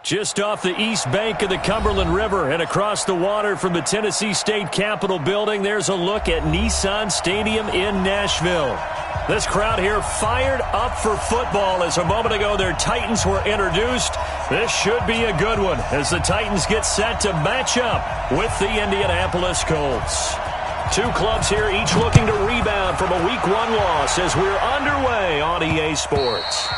Just off the east bank of the Cumberland River and across the water from the Tennessee State Capitol building, there's a look at Nissan Stadium in Nashville. This crowd here fired up for football as a moment ago their Titans were introduced. This should be a good one as the Titans get set to match up with the Indianapolis Colts. Two clubs here each looking to rebound from a Week 1 loss as we're underway on EA Sports.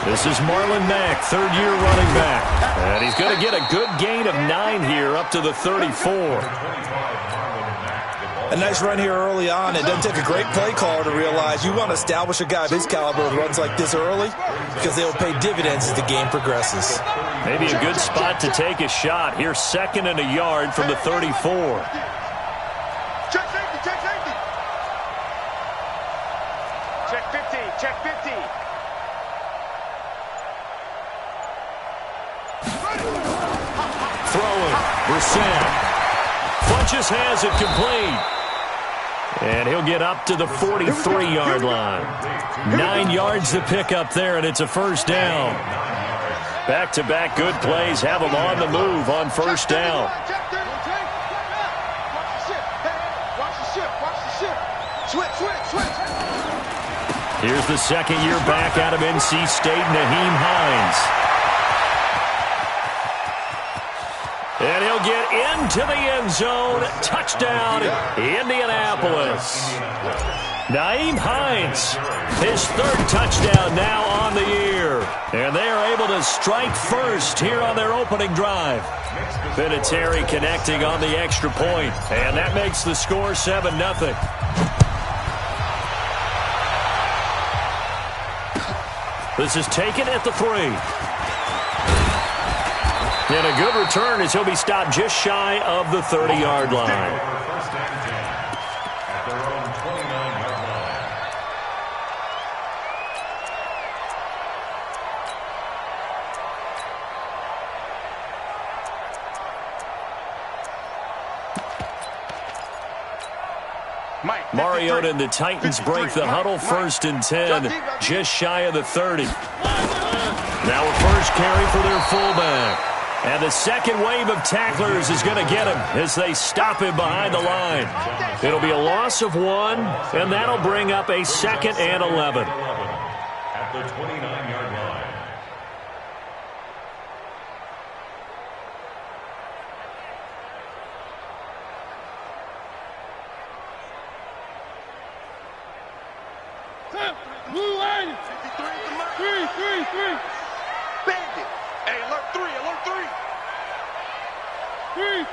This is Marlon Mack, third-year running back. And he's going to get a good gain of 9 here up to the 34. A nice run here early on. It doesn't take a great play caller to realize you want to establish a guy of his caliber with runs like this early because they will pay dividends as the game progresses. Maybe a good spot to take a shot. Here, 2nd and a yard from the 34. Check safety, check safety. Check 50, check 50. Throwing, Brissett. Funches has it complete. And he'll get up to the 43-yard line. 9 yards to pick up there, and it's a first down. Back-to-back good plays have them on the move on first down. Here's the second-year back out of NC State, Nyheim Hines. And he'll get into the end zone. Touchdown, Indianapolis. Nyheim Hines, his 3rd touchdown now on the year. And they are able to strike first here on their opening drive. Vinatieri connecting on the extra point. And that makes the score 7-0. This is taken at the 3. And a good return as he'll be stopped just shy of the 30-yard line. Mariota and the Titans break the huddle, 1st and 10, just shy of the 30. Now a first carry for their fullback. And the second wave of tacklers is going to get him as they stop him behind the line. It'll be a loss of 1, and that'll bring up a 2nd and 11. At the 29-yard line. Blue line. 3. Bandit. Hey, alert 3, alert 3. 3.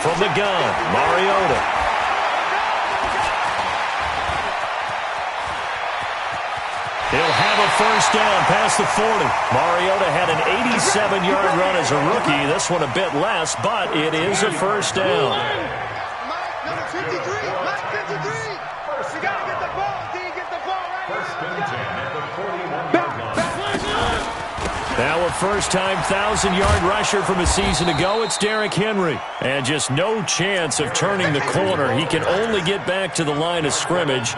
From the gun, Mariota. He'll have a first down past the 40. Mariota had an 87-yard run as a rookie. This one a bit less, but it is a first down. Number 53. Mike 53. You got to get the ball. Do you get the ball right? First and 10 at the 41-yard line. Now a first-time 1,000-yard rusher from a season ago, it's Derrick Henry. And just no chance of turning the corner. He can only get back to the line of scrimmage.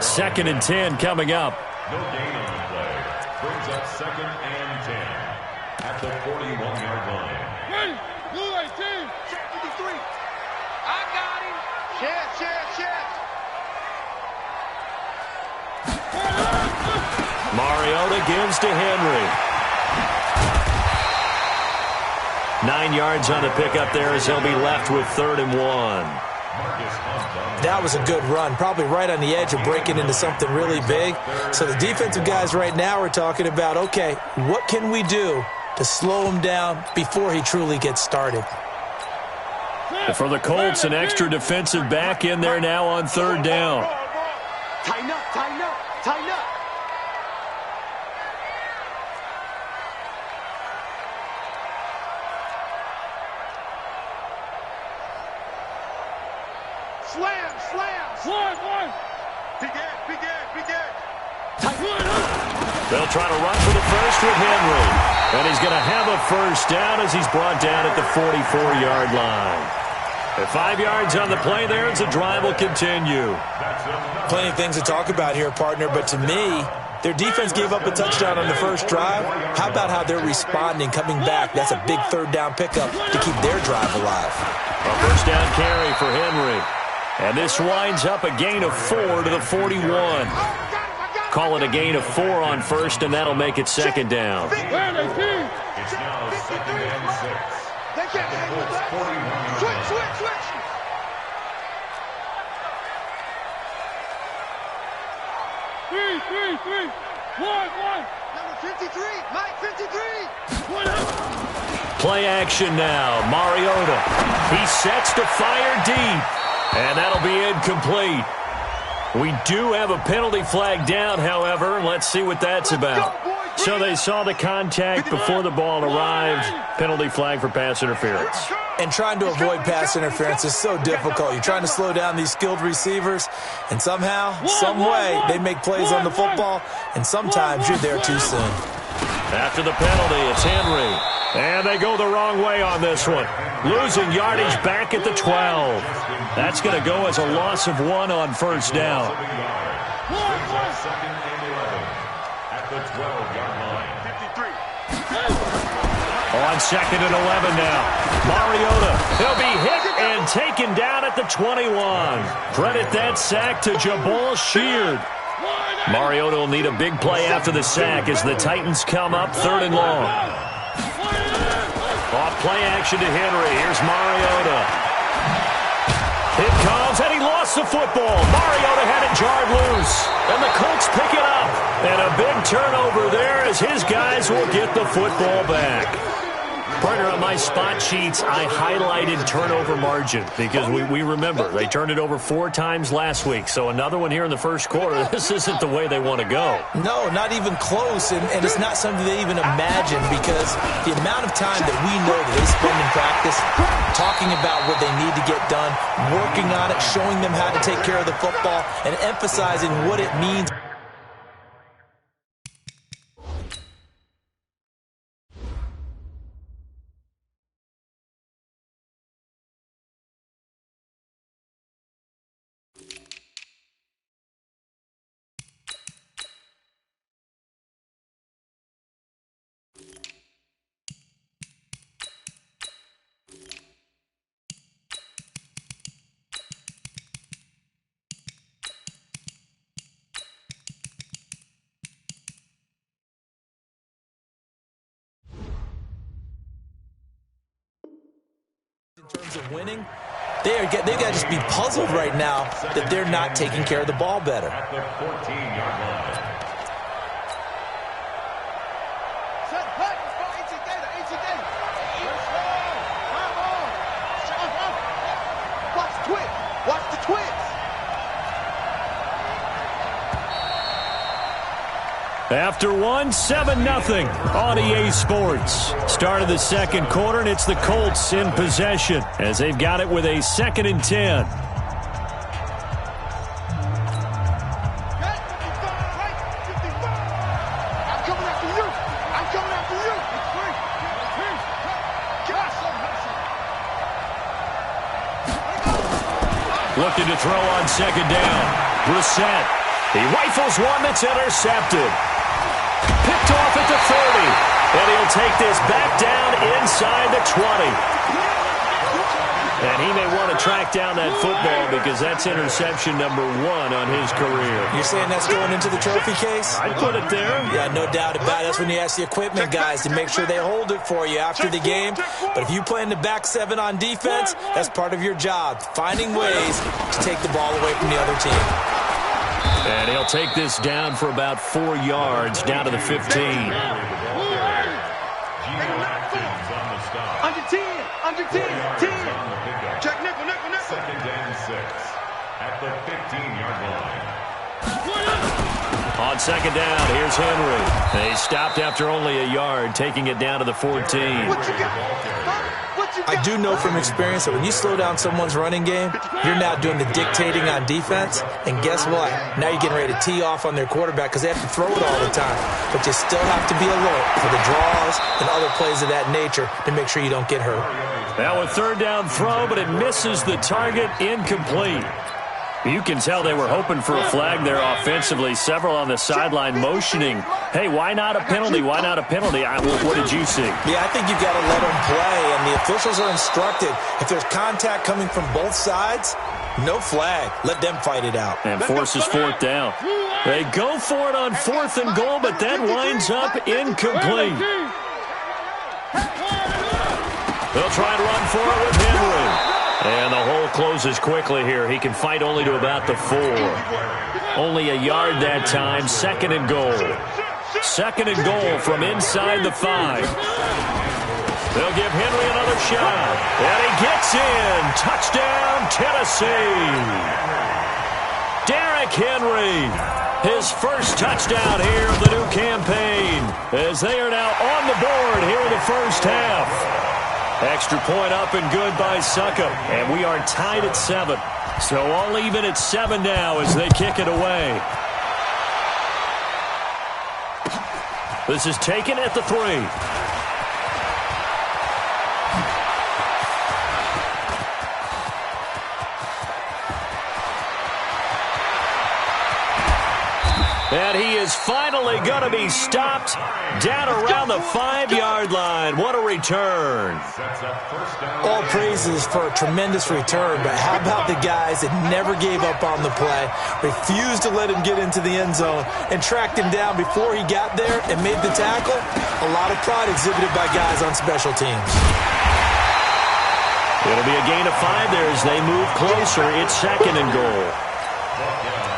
2nd and 10 coming up. No gain on the play. Brings up 2nd and 10 at the 41-yard line. Ready? Blue 18. Check 53. I got him. Check. Mariota gives to Henry. 9 yards on the pickup there as he'll be left with 3rd and 1. That was a good run, probably right on the edge of breaking into something really big. So the defensive guys right now are talking about, okay, what can we do to slow him down before he truly gets started? And for the Colts, an extra defensive back in there now on third down. Tighten up, tighten up, tighten up. Slam, slam, slam. Big Ed, big Ed, big Ed. They'll try to run for the first with Henry. And he's going to have a first down as he's brought down at the 44-yard line. At 5 yards on the play there, as the drive will continue. Plenty of things to talk about here, partner, but to me, their defense gave up a touchdown on the first drive. How about how they're responding, coming back? That's a big third down pickup to keep their drive alive. A first down carry for Henry. And this winds up a gain of 4 to the 41. Call it a gain of 4 on first, and that'll make it second down. It's now second and 6. They can't hang with that. Switch, switch, switch. Three. One. Number 53, Mike 53. Play action now. Mariota. He sets to fire deep. And that'll be incomplete. We do have a penalty flag down, however. Let's see what that's about. So they saw the contact before the ball arrived. Penalty flag for pass interference. And trying to avoid pass interference is so difficult. You're trying to slow down these skilled receivers, and somehow, some way, they make plays on the football, and sometimes you're there too soon. After the penalty, it's Henry. And they go the wrong way on this one. Losing yardage back at the 12. That's going to go as a loss of 1 on first down. Second and 11 at the 12-yard line. 53. On second and 11 now. Mariota. He'll be hit and taken down at the 21. Credit that sack to Jabal Sheard. Mariota will need a big play after the sack as the Titans come up third and long. Off play action to Henry. Here's Mariota. It comes, and he lost the football. Mariota had it jarred loose, and the Colts pick it up. And a big turnover there as his guys will get the football back. Partner, on my spot sheets, I highlighted turnover margin because we remember they turned it over 4 times last week. So another one here in the first quarter. This isn't the way they want to go. No, not even close, and it's not something they even imagine because the amount of time that we know that they spend in practice talking about what they need to get done, working on it, showing them how to take care of the football, and emphasizing what it means. In terms of winning, they've got to just be puzzled right now that they're not taking care of the ball better. At the 14-yard line. Set, play. Let's go. 18 data. Watch the twist. Watch the twist. After 1, 7-0 on EA Sports. Start of the second quarter, and it's the Colts in possession as they've got it with a 2nd and 10. Looking to throw on second down. Brissett. He rifles one that's intercepted. Picked off at the 30. And he'll take this back down inside the 20. And he may want to track down that football because that's interception number 1 on his career. You're saying that's going into the trophy case? I'd put it there. Yeah, no doubt about it. That's when you ask the equipment guys to make sure they hold it for you after the game. But if you play in the back 7 on defense, that's part of your job, finding ways to take the ball away from the other team. And he'll take this down for about 4 yards, down to the 15. Under 10. 10. at the 15-yard line. On second down, here's Henry. They stopped after only a yard, taking it down to the 14. I do know from experience that when you slow down someone's running game, you're now doing the dictating on defense. And guess what? Now you're getting ready to tee off on their quarterback because they have to throw it all the time. But you still have to be alert for the draws and other plays of that nature to make sure you don't get hurt. Now a third down throw, but it misses the target, incomplete. You can tell they were hoping for a flag there offensively. Several on the sideline motioning, hey, why not a penalty? Why not a penalty? What did you see? Yeah, I think you've got to let them play, and the officials are instructed. If there's contact coming from both sides, no flag. Let them fight it out. And forces fourth down. They go for it on fourth and goal, but that winds up incomplete. They'll try and run for it with Henry. And the hole closes quickly here. He can fight only to about the 4. Only a yard that time. Second and goal. Second and goal from inside the 5. They'll give Henry another shot. And he gets in. Touchdown, Tennessee. Derrick Henry. His first touchdown here of the new campaign. As they are now on the board here in the first half. Extra point up and good by Suckup. And we are tied at 7. So all even at 7 now as they kick it away. This is taken at the 3. And he is finally going to be stopped down around the 5-yard line. What a return. All praises for a tremendous return, but how about the guys that never gave up on the play, refused to let him get into the end zone, and tracked him down before he got there and made the tackle? A lot of pride exhibited by guys on special teams. It'll be a gain of 5 there as they move closer. It's second and goal.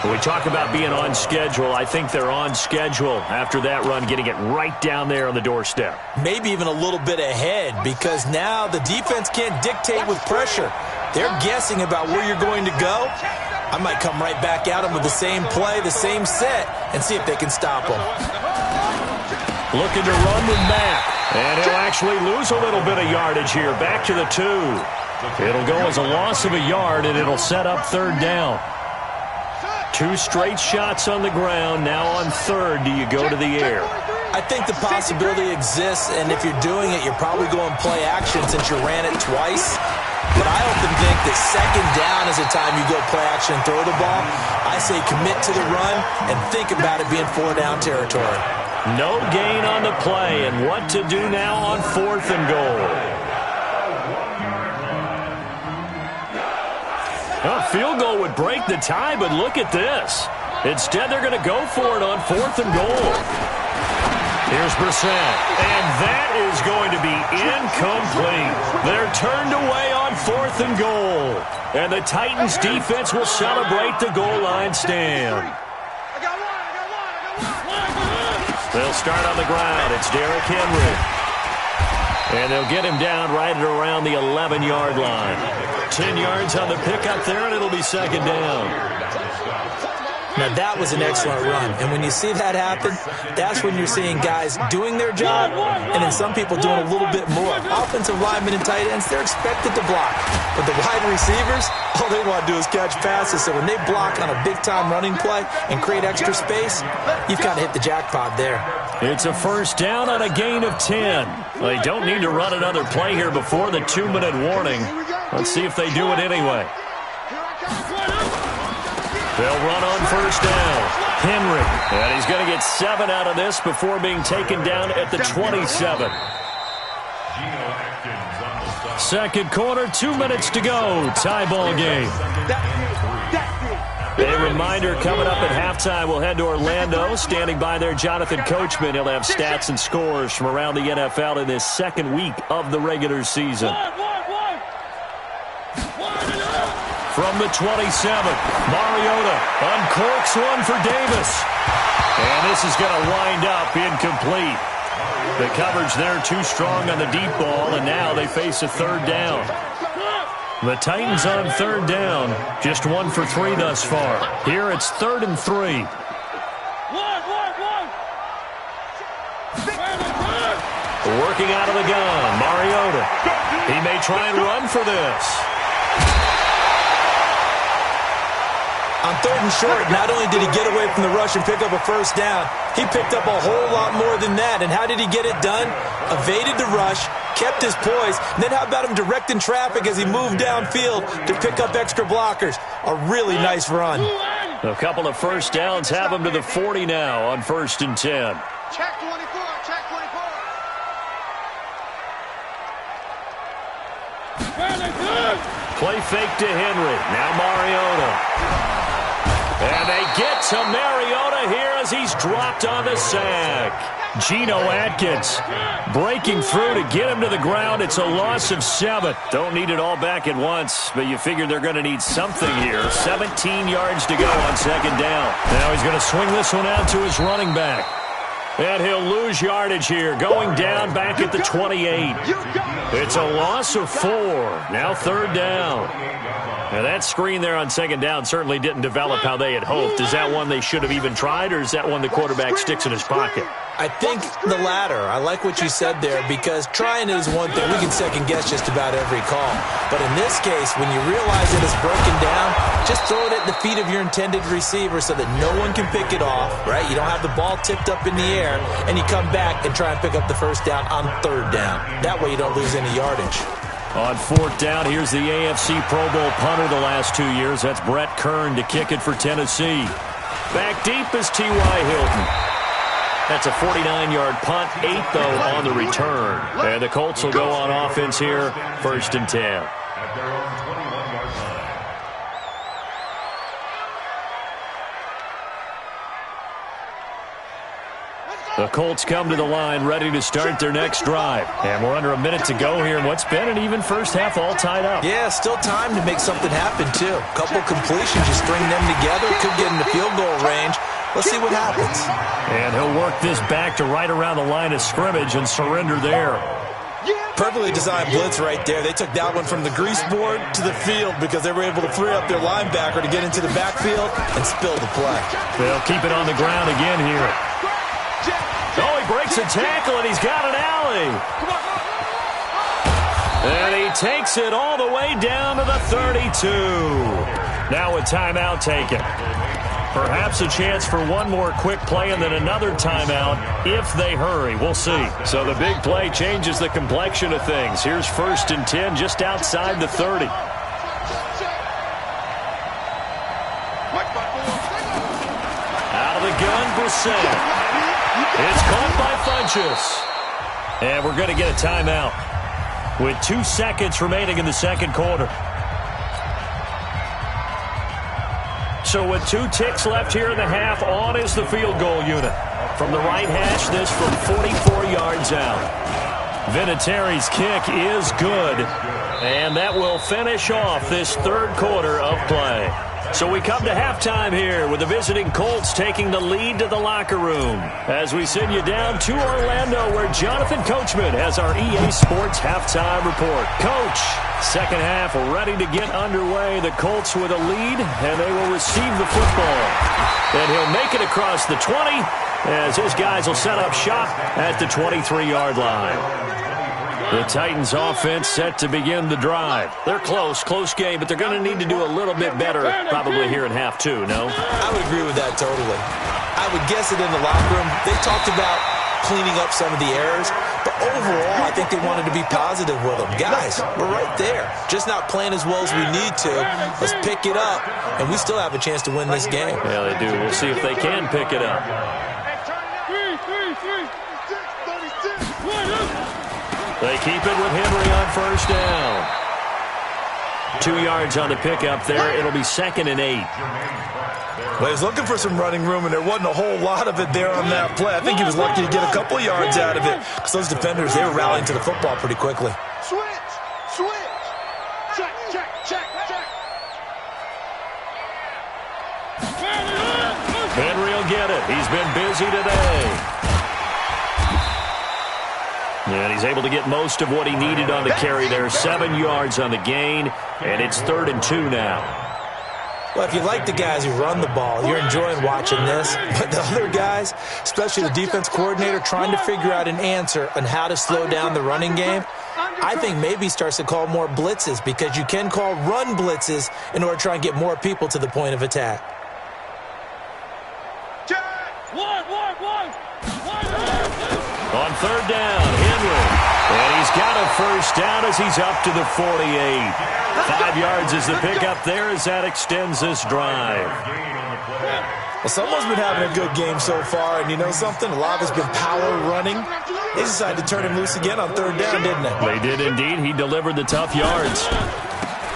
When we talk about being on schedule, I think they're on schedule after that run, getting it right down there on the doorstep. Maybe even a little bit ahead because now the defense can't dictate with pressure. They're guessing about where you're going to go. I might come right back at them with the same play, the same set, and see if they can stop them. Looking to run with Mack. And he'll actually lose a little bit of yardage here. Back to the 2. It'll go as a loss of a yard, and it'll set up third down. 2 straight shots on the ground. Now on third, do you go to the air? I think the possibility exists, and if you're doing it, you're probably going play action since you ran it twice. But I often think that second down is the time you go play action and throw the ball. I say commit to the run and think about it being 4-down territory. No gain on the play, and what to do now on fourth and goal. A field goal would break the tie, but look at this. Instead, they're going to go for it on fourth and goal. Here's Brissett, and that is going to be incomplete. They're turned away on fourth and goal, and the Titans defense will celebrate the goal line stand. They'll start on the ground. It's Derrick Henry. And they'll get him down right at around the 11-yard line. 10 yards on the pickup there, and it'll be second down. Now, that was an excellent run. And when you see that happen, that's when you're seeing guys doing their job and then some people doing a little bit more. Offensive linemen and tight ends, they're expected to block. But the wide receivers, all they want to do is catch passes. So when they block on a big-time running play and create extra space, you've kind of hit the jackpot there. It's a first down on a gain of 10. They don't need to run another play here before the 2-minute warning. Let's see if they do it anyway. They'll run on first down. Henry. And he's going to get 7 out of this before being taken down at the 27. Second quarter, 2 minutes to go. Tie ball game. A reminder, coming up at halftime, we'll head to Orlando. Standing by there, Jonathan Coachman. He'll have stats and scores from around the NFL in this second week of the regular season. From the 27, Mariota uncorks one for Davis. And this is going to wind up incomplete. The coverage there too strong on the deep ball, and now they face a third down. The Titans on third down. Just 1 for 3 thus far. Here it's 3rd and 3. Working out of the gun, Mariota. He may try and run for this. On 3rd and short, not only did he get away from the rush and pick up a first down, he picked up a whole lot more than that. And how did he get it done? Evaded the rush, kept his poise, and then how about him directing traffic as he moved downfield to pick up extra blockers? A really nice run. A couple of first downs have him to the 40 now on 1st and 10. Check 24, check 24. Play fake to Henry. Now Mariota. And they get to Mariota here as he's dropped on the sack. Geno Atkins breaking through to get him to the ground. It's a loss of 7. Don't need it all back at once, but you figure they're going to need something here. 17 yards to go on 2nd down. Now he's going to swing this one out to his running back. And he'll lose yardage here, going down back at the 28. It's a loss of 4. Now 3rd down. Now that screen there on 2nd down certainly didn't develop how they had hoped. Is that one they should have even tried, or is that one the quarterback sticks in his pocket? I think the latter. I like what you said there, because trying it is one thing. We can second guess just about every call. But in this case, when you realize it is broken down, just throw it at the feet of your intended receiver so that no one can pick it off, right? You don't have the ball tipped up in the air, and you come back and try and pick up the first down on 3rd down. That way you don't lose any yardage. On 4th down, here's the AFC Pro Bowl punter the last 2 years. That's Brett Kern to kick it for Tennessee. Back deep is T.Y. Hilton. That's a 49-yard punt, 8, though, on the return. And the Colts will go on offense here, 1st and 10. At their own 21-yard line. The Colts come to the line ready to start their next drive. And we're under a minute to go here in what's been an even first half, all tied up. Yeah, still time to make something happen, too. A couple completions, you string them together, could get into field goal range. Let's see what happens. And he'll work this back to right around the line of scrimmage and surrender there. Perfectly designed blitz right there. They took that one from the grease board to the field because they were able to free up their linebacker to get into the backfield and spill the play. They'll keep it on the ground again here. Oh, he breaks a tackle, and he's got an alley. And he takes it all the way down to the 32. Now a timeout taken. Perhaps a chance for one more quick play and then another timeout if they hurry. We'll see. So the big play changes the complexion of things. Here's 1st and 10 just outside the 30. Out of the gun, Brissett. It's caught by Funchess. And we're going to get a timeout with 2 seconds remaining in the 2nd quarter. So with 2 ticks left here in the half, on is the field goal unit. From the right hash, this from 44 yards out. Vinatieri's kick is good. And that will finish off this 3rd quarter of play. So we come to halftime here with the visiting Colts taking the lead to the locker room as we send you down to Orlando where Jonathan Coachman has our EA Sports halftime report. Coach, 2nd half ready to get underway. The Colts with a lead, and they will receive the football. And he'll make it across the 20 as his guys will set up shop at the 23-yard line. The Titans offense set to begin the drive. They're close game, but they're going to need to do a little bit better probably here in half 2, no? I would agree with that totally. I would guess it in the locker room. They talked about cleaning up some of the errors, but overall, I think they wanted to be positive with them. Guys, we're right there. Just not playing as well as we need to. Let's pick it up, and we still have a chance to win this game. Yeah, they do. We'll see if they can pick it up. They keep it with Henry on 1st down. 2 yards on the pickup there. It'll be 2nd and 8. Well, he was looking for some running room, and there wasn't a whole lot of it there on that play. I think he was lucky to get a couple of yards out of it because those defenders, they were rallying to the football pretty quickly. Switch. Check. Henry will get it. He's been busy today. And he's able to get most of what he needed on the carry there. 7 yards on the gain, and it's 3rd and 2 now. Well, if you like the guys who run the ball, you're enjoying watching this. But the other guys, especially the defense coordinator, trying to figure out an answer on how to slow down the running game, I think maybe starts to call more blitzes, because you can call run blitzes in order to try and get more people to the point of attack. On 3rd down, Henry. And he's got a first down as he's up to the 48. 5 yards is the pickup there as that extends this drive. Well, someone's been having a good game so far, and you know something? A lot of it's been power running. They decided to turn him loose again on 3rd down, didn't they? They did indeed. He delivered the tough yards.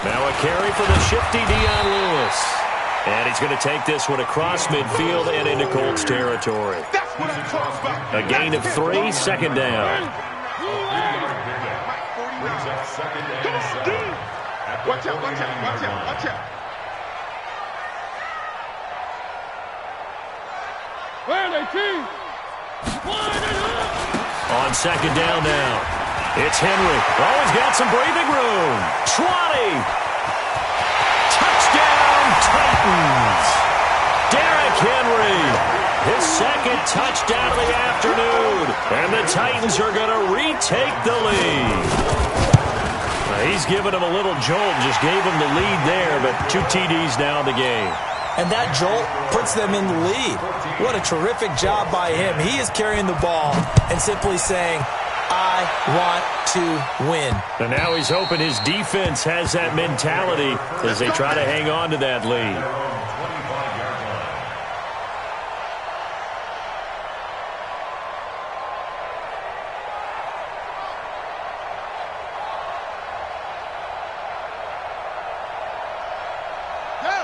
Now a carry for the shifty Dion Lewis. And he's going to take this one across midfield and into Colts territory. A gain of 3, 2nd down. Watch out, watch out, watch out, watch out. Where are they, team? On 2nd down now. It's Henry. Oh, he's got some breathing room. 20. Touchdown, Titans. Derrick Henry. His 2nd touchdown of the afternoon. And the Titans are going to retake the lead. He's given him a little jolt, just gave him the lead there, but 2 TDs now in the game. And that jolt puts them in the lead. What a terrific job by him. He is carrying the ball and simply saying, I want to win. And now he's hoping his defense has that mentality as they try to hang on to that lead.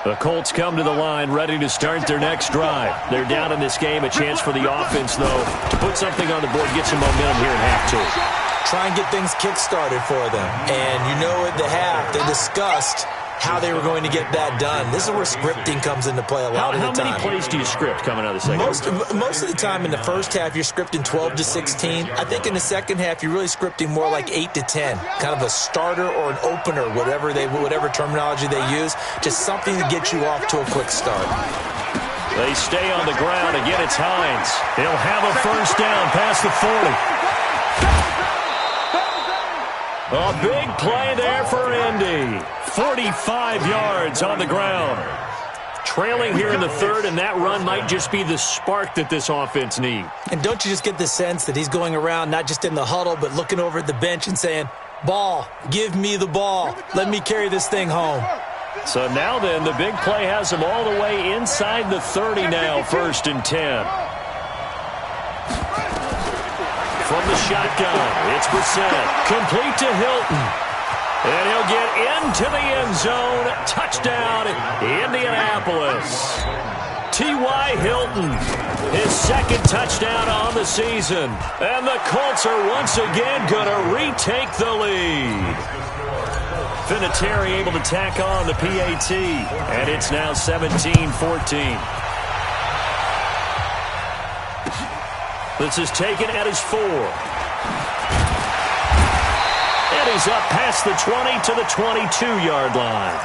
The Colts come to the line ready to start their next drive. They're down in this game. A chance for the offense, though, to put something on the board, get some momentum here in half 2. Try and get things kick-started for them. And you know at the half, they discussed how they were going to get that done. This is where scripting comes into play a lot of the time. How many plays do you script coming out of the second? Most of the time in the first half, you're scripting 12 to 16. I think in the second half, you're really scripting more like 8 to 10. Kind of a starter or an opener, whatever terminology they use. Just something to get you off to a quick start. They stay on the ground. Again, it's Hines. He'll have a first down past the 40. A big play there for Indy. 45 yards on the ground. Trailing here in the 3rd, and that run might just be the spark that this offense needs. And don't you just get the sense that he's going around, not just in the huddle, but looking over at the bench and saying, ball, give me the ball. Let me carry this thing home. So now then, the big play has him all the way inside the 30 now, 1st and 10. From the shotgun, it's Brissett. Complete to Hilton. And he'll get into the end zone. Touchdown, Indianapolis. T.Y. Hilton, his 2nd touchdown on the season. And the Colts are once again going to retake the lead. Vinatieri able to tack on the PAT. And it's now 17-14. This is taken at his 4. And he's up past the 20 to the 22-yard line.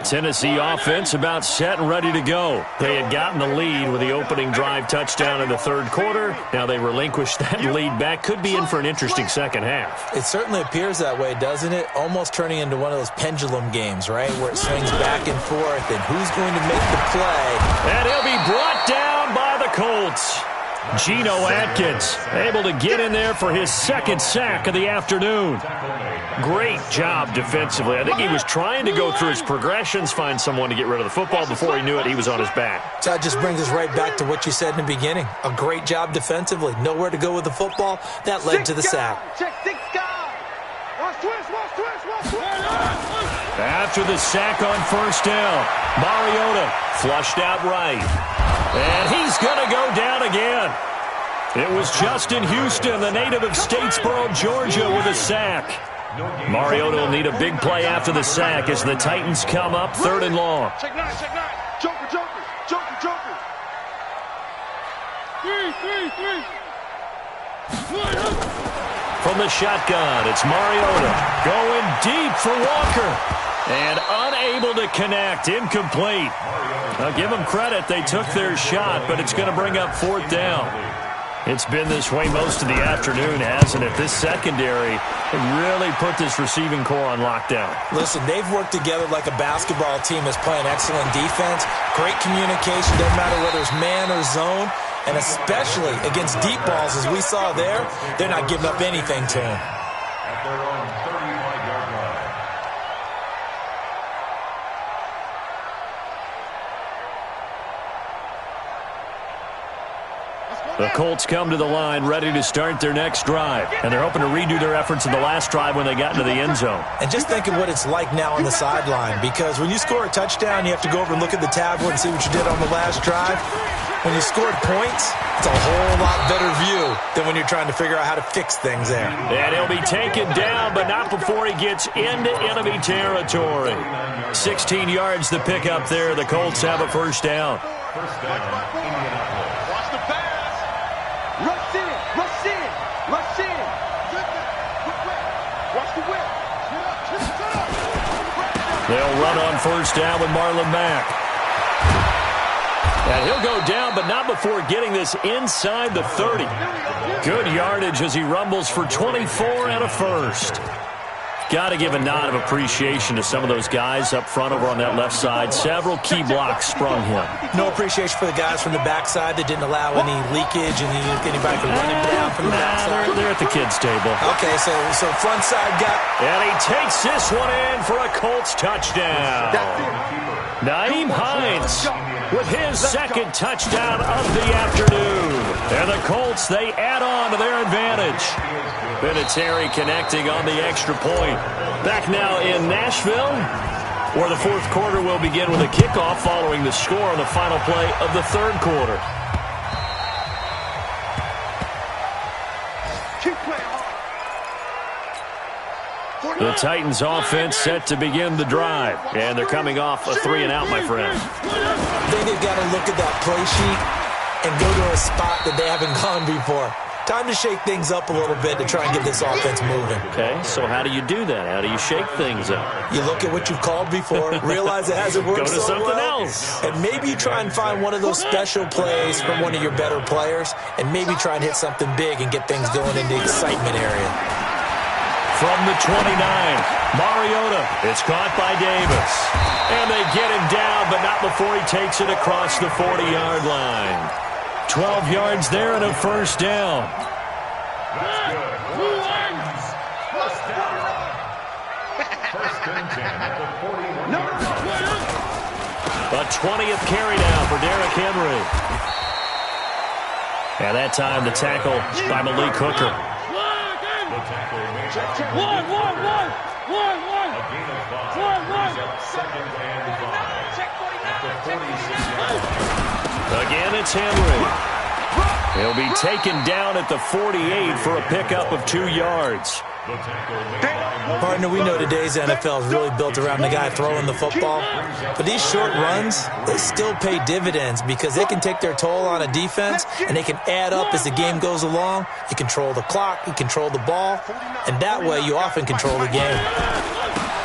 Tennessee offense about set and ready to go. They had gotten the lead with the opening drive touchdown in the 3rd quarter. Now they relinquished that lead back. Could be in for an interesting second half. It certainly appears that way, doesn't it? Almost turning into one of those pendulum games, right? Where it swings back and forth, and who's going to make the play? And he'll be brought down by the Colts. Geno Atkins able to get in there for his 2nd sack of the afternoon. Great job defensively. I think he was trying to go through his progressions, find someone to get rid of the football. Before he knew it, he was on his back. So that just brings us right back to what you said in the beginning. A great job defensively. Nowhere to go with the football. That led to the sack. Check 6 guys. Watch twist. After the sack on 1st down, Mariota flushed out right. And he's going to go down again. It was Justin Houston, the native of Statesboro, Georgia, with a sack. Mariota will need a big play after the sack as the Titans come up 3rd and long. Check nine. Joker. Three. From the shotgun, it's Mariota going deep for Walker. And unable to connect, incomplete. I'll give them credit, they took their shot, but it's going to bring up 4th down. It's been this way most of the afternoon, hasn't it? This secondary really put this receiving core on lockdown. Listen, they've worked together like a basketball team that's playing excellent defense. Great communication, doesn't matter whether it's man or zone. And especially against deep balls, as we saw there, they're not giving up anything to him. At their own 35-yard line. The Colts come to the line ready to start their next drive. And they're hoping to redo their efforts in the last drive when they got into the end zone. And just think of what it's like now on the sideline, because when you score a touchdown, you have to go over and look at the tablet and see what you did on the last drive. When you scored points, it's a whole lot better view than when you're trying to figure out how to fix things there. And he'll be taken down, but not before he gets into enemy territory. 16 yards to pick up there. The Colts have a first down. First down, Indianapolis. Watch the pass. Rush in. Watch the whip. They'll run on first down with Marlon Mack. And he'll go down, but not before getting this inside the 30. Good yardage as he rumbles for 24 and a first. Got to give a nod of appreciation to some of those guys up front over on that left side. Several key blocks sprung him. No appreciation for the guys from the backside that didn't allow any leakage and anybody could run him down from the backside. They're at the kids' table. Okay, so front side guy. And he takes this one in for a Colts touchdown. Naeem Hines with his second touchdown of the afternoon. And the Colts, they add on to their advantage. Vinatieri connecting on the extra point. Back now in Nashville, where the fourth quarter will begin with a kickoff following the score on the final play of the third quarter. The Titans offense set to begin the drive. And they're coming off a 3-and-out, my friend. I think they've got to look at that play sheet and go to a spot that they haven't gone before. Time to shake things up a little bit to try and get this offense moving. Okay, so how do you do that? How do you shake things up? You look at what you've called before, realize it hasn't worked Go to so something well, else. and maybe you try and find one of those special plays from one of your better players, and maybe try and hit something big and get things going in the excitement area. From the 29, Mariota. It's caught by Davis. And they get him down, but not before he takes it across the 40-yard line. 12 yards there and a first down. That's good. First down. First and 10 at the 41-yard line. A 20th carry now for Derrick Henry. And that time the tackle by Malik Hooker. The tackle made by a gain of 5. Brings up second and 5 at the 46-yard line. Again, it's Henry. He'll be taken down at the 48 for a pickup of 2 yards. The tackle made by Partner, we know today's NFL is really built around the guy throwing the football. But these short runs, they still pay dividends because they can take their toll on a defense and they can add up as the game goes along. You control the clock, you control the ball, and that way you often control the game.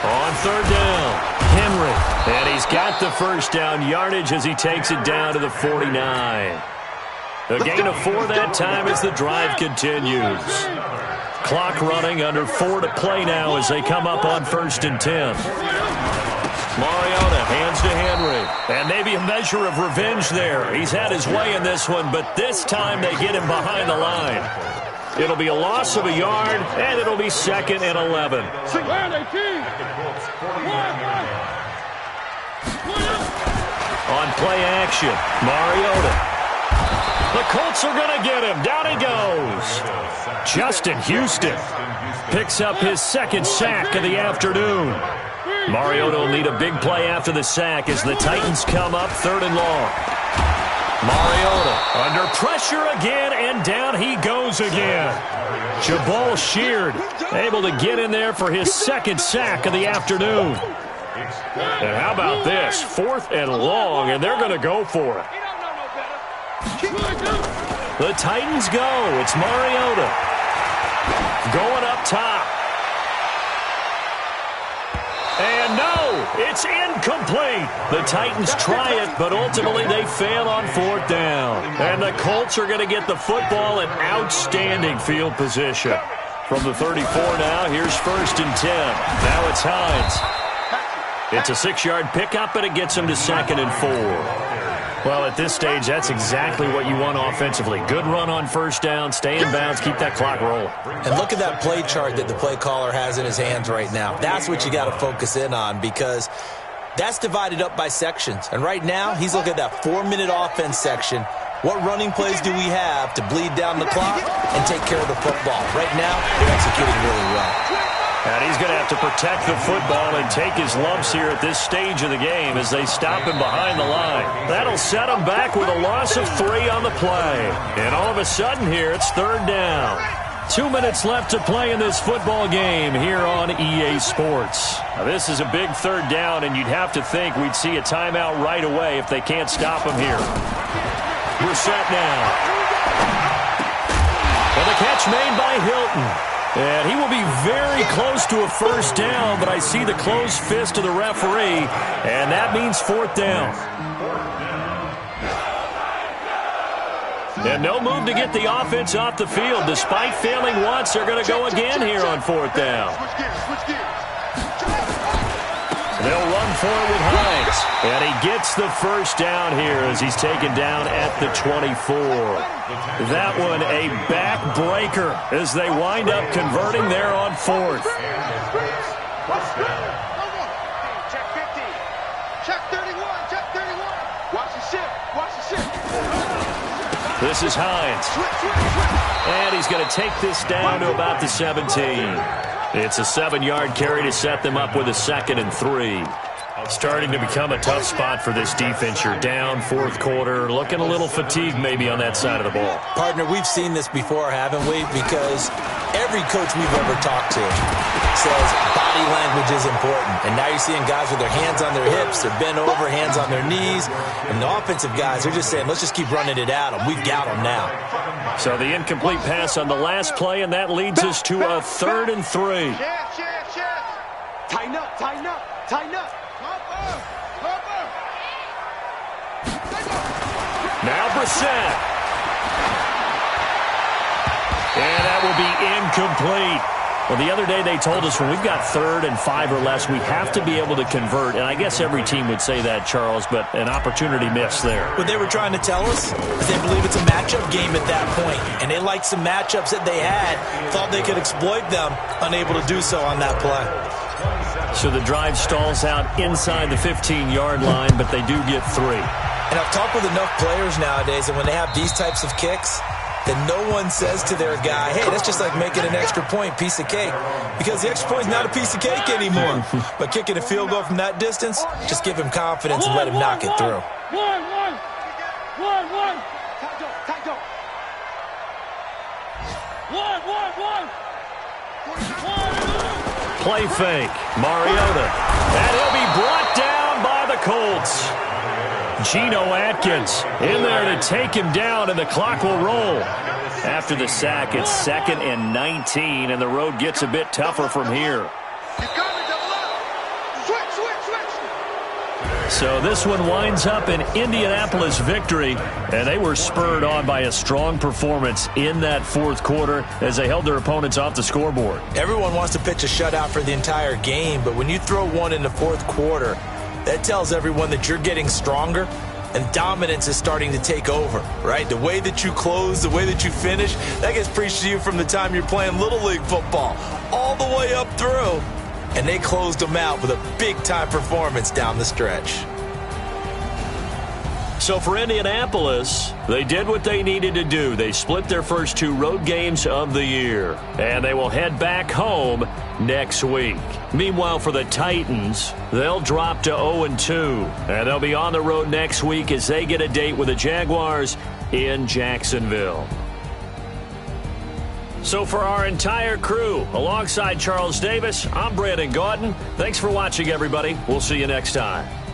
On third down, Henry. And he's got the first down yardage as he takes it down to the 49. A gain of 4 that time as the drive continues. Clock running, under 4 to play now as they come up on 1st and 10. Mariota hands to Henry. And maybe a measure of revenge there. He's had his way in this one, but this time they get him behind the line. It'll be a loss of a yard, and it'll be 2nd and 11. On play action, Mariota. The Colts are going to get him. Down he goes. Justin Houston picks up his second sack of the afternoon. Mariota will need a big play after the sack as the Titans come up 3rd and long. Mariota under pressure again, and down he goes again. Jabal Sheard able to get in there for his second sack of the afternoon. And how about this? 4th and long, and they're going to go for it. The Titans go. It's Mariota going up top. And no, it's incomplete. The Titans try it, but ultimately they fail on 4th down. And the Colts are going to get the football in outstanding field position. From the 34 now, here's 1st and 10. Now it's Hines. It's a 6-yard pickup, and it gets him to 2nd and 4. Well, at this stage, that's exactly what you want offensively. Good run on 1st down, stay in bounds, keep that clock rolling. And look at that play chart that the play caller has in his hands right now. That's what you got to focus in on, because that's divided up by sections. And right now, he's looking at that 4-minute offense section. What running plays do we have to bleed down the clock and take care of the football? Right now, they're executing really well. And he's going to have to protect the football and take his lumps here at this stage of the game as they stop him behind the line. That'll set him back with a loss of 3 on the play. And all of a sudden here, it's 3rd down. 2 minutes left to play in this football game here on EA Sports. Now, this is a big 3rd down, and you'd have to think we'd see a timeout right away if they can't stop him here. Brissett now. And the catch made by Hilton. And he will be very close to a 1st down, but I see the closed fist of the referee, and that means 4th down. And no move to get the offense off the field. Despite failing once, they're going to go again here on 4th down. They'll run for it with Hines. And he gets the 1st down here as he's taken down at the 24. That one a backbreaker as they wind up converting there on 4th. Check 50. Check 31. Check 31. Watch the ship. Watch the ship. This is Hines. And he's going to take this down to about the 17. It's a 7-yard carry to set them up with a 2nd and 3. Starting to become a tough spot for this defense. You're down 4th quarter, looking a little fatigued maybe on that side of the ball. Partner, we've seen this before, haven't we? Because every coach we've ever talked to says body language is important. And now you're seeing guys with their hands on their hips, they're bent over, hands on their knees. And the offensive guys, they're just saying, let's just keep running it at them. We've got them now. So the incomplete pass on the last play, and that leads us to a 3rd and 3. Tighten up, tighten up, tighten up. Now Brissett. And that will be incomplete. Well, the other day they told us when we've got 3rd and 5 or less, we have to be able to convert. And I guess every team would say that, Charles, but an opportunity missed there. What they were trying to tell us is they believe it's a matchup game at that point. And they liked some matchups that they had, thought they could exploit them, unable to do so on that play. So the drive stalls out inside the 15-yard line, but they do get 3. And I've talked with enough players nowadays that when they have these types of kicks, that no one says to their guy, hey, that's just like making an extra point, piece of cake. Because the extra point is not a piece of cake anymore. But kicking a field goal from that distance, just give him confidence and let him knock it through. Play fake. Mariota. And he'll be brought down by the Colts. Geno Atkins in there to take him down, and the clock will roll. After the sack, it's 2nd and 19, and the road gets a bit tougher from here. So this one winds up an Indianapolis victory, and they were spurred on by a strong performance in that 4th quarter as they held their opponents off the scoreboard. Everyone wants to pitch a shutout for the entire game, but when you throw one in the 4th quarter, that tells everyone that you're getting stronger and dominance is starting to take over, right? The way that you close, the way that you finish, that gets preached to you from the time you're playing Little League football all the way up through. And they closed them out with a big-time performance down the stretch. So for Indianapolis, they did what they needed to do. They split their first 2 road games of the year. And they will head back home next week. Meanwhile, for the Titans, they'll drop to 0-2, and they'll be on the road next week as they get a date with the Jaguars in Jacksonville. So for our entire crew, alongside Charles Davis, I'm Brandon Gaudin. Thanks for watching, everybody. We'll see you next time.